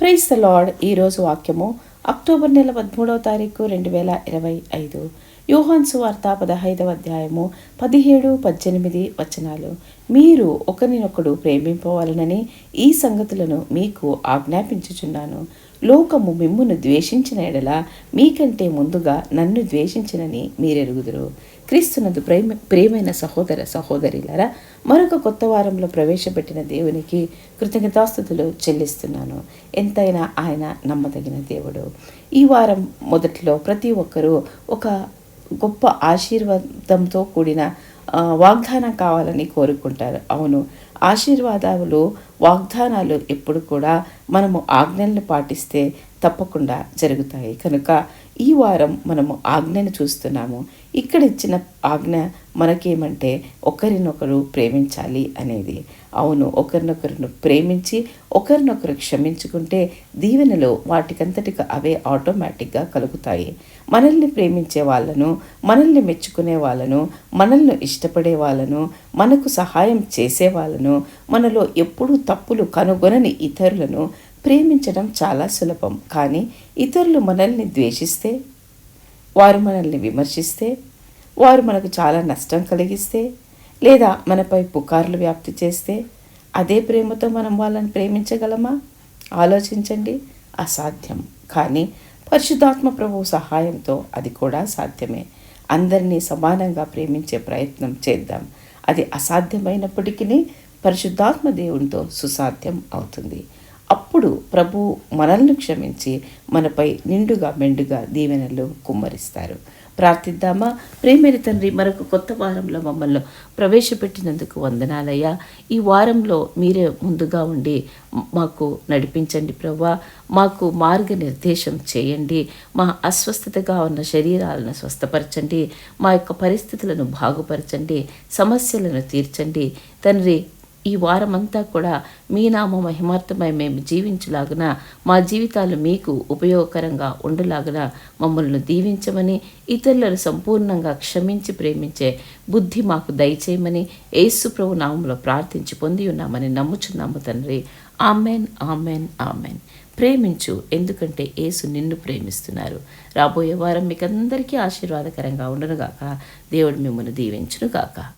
Praise the lord. ఈరోజు వాక్యము October నెల 13వ తారీఖు 2025. యోహాను సువార్త 15వ అధ్యాయము 17-18 వచనాలు. మీరు ఒకరినొకడు ప్రేమింపవలనని ఈ సంగతులను మీకు ఆజ్ఞాపించుచున్నాను. లోకము మిమ్మును ద్వేషించిన ఎడల మీకంటే ముందుగా నన్ను ద్వేషించినని మీరెరుగుదురు. క్రీస్తునందు ప్రియమైన సహోదర సహోదరులారా, మరొక కొత్త వారంలో ప్రవేశపెట్టిన దేవునికి కృతజ్ఞతాస్తుతులు చెల్లిస్తున్నాను. ఎంతైనా ఆయన నమ్మదగిన దేవుడు. ఈ వారం మొదట్లో ప్రతి ఒక్కరూ ఒక గొప్ప ఆశీర్వాదంతో కూడిన వాగ్దానం కావాలని కోరుకుంటారు. అవును, ఆశీర్వాదాలు, వాగ్దానాలు ఎప్పుడు కూడా మనము ఆజ్ఞలను పాటిస్తే తప్పకుండా జరుగుతాయి. కనుక ఈ వారం మనము ఆజ్ఞను చూస్తున్నాము. ఇక్కడ ఇచ్చిన ఆజ్ఞ మనకేమంటే ఒకరినొకరు ప్రేమించాలి అనేది. అవును, ఒకరినొకరును ప్రేమించి ఒకరినొకరు క్షమించుకుంటే దీవెనలు వాటికంతటికి అవే ఆటోమేటిక్గా కలుగుతాయి. మనల్ని ప్రేమించే వాళ్ళను, మనల్ని మెచ్చుకునే వాళ్ళను, మనల్ని ఇష్టపడే వాళ్ళను, మనకు సహాయం చేసే వాళ్ళను, మనలో ఎప్పుడూ తప్పులు కనుగొనని ఇతరులను ప్రేమించడం చాలా సులభం. కానీ ఇతరులు మనల్ని ద్వేషిస్తే, వారు మనల్ని విమర్శిస్తే, వారు మనకు చాలా నష్టం కలిగిస్తే, లేదా మనపై పుకార్లు వ్యాప్తి చేస్తే అదే ప్రేమతో మనం వాళ్ళని ప్రేమించగలమా? ఆలోచించండి. అసాధ్యం. కానీ పరిశుద్ధాత్మ ప్రభువు సహాయంతో అది కూడా సాధ్యమే. అందరినీ సమానంగా ప్రేమించే ప్రయత్నం చేద్దాం. అది అసాధ్యమైనప్పటికీ పరిశుద్ధాత్మ దేవునితో సుసాధ్యం అవుతుంది. అప్పుడు ప్రభు మనల్ని క్షమించి మనపై నిండుగా మెండుగా దీవెనలు కుమ్మరిస్తారు. ప్రార్థిద్దామా? ప్రేమైన తండ్రి, మరొక కొత్త వారంలో మమ్మల్ని ప్రవేశపెట్టినందుకు వందనాలయ్యా. ఈ వారంలో మీరే ముందుగా ఉండి మాకు నడిపించండి ప్రభువా. మాకు మార్గనిర్దేశం చేయండి. మా అస్వస్థతగా ఉన్న శరీరాలను స్వస్థపరచండి. మా యొక్క పరిస్థితులను బాగుపరచండి. సమస్యలను తీర్చండి తండ్రి. ఈ వారమంతా కూడా మీ నామ మహిమార్థమై మేము జీవించలాగున, మా జీవితాలు మీకు ఉపయోగకరంగా ఉండలాగున మమ్మల్ని దీవించమని, ఇతరులను సంపూర్ణంగా క్షమించి ప్రేమించే బుద్ధి మాకు దయచేయమని యేసు ప్రభు నామంలో ప్రార్థించి పొంది ఉన్నామని నమ్ముచున్నాము తండ్రి. Amen, amen, amen. ప్రేమించు, ఎందుకంటే యేసు నిన్ను ప్రేమిస్తున్నారు. రాబోయే వారం మీకు అందరికీ ఆశీర్వాదకరంగా ఉండనుగాక. దేవుడు మిమ్మల్ని దీవించునుగాక.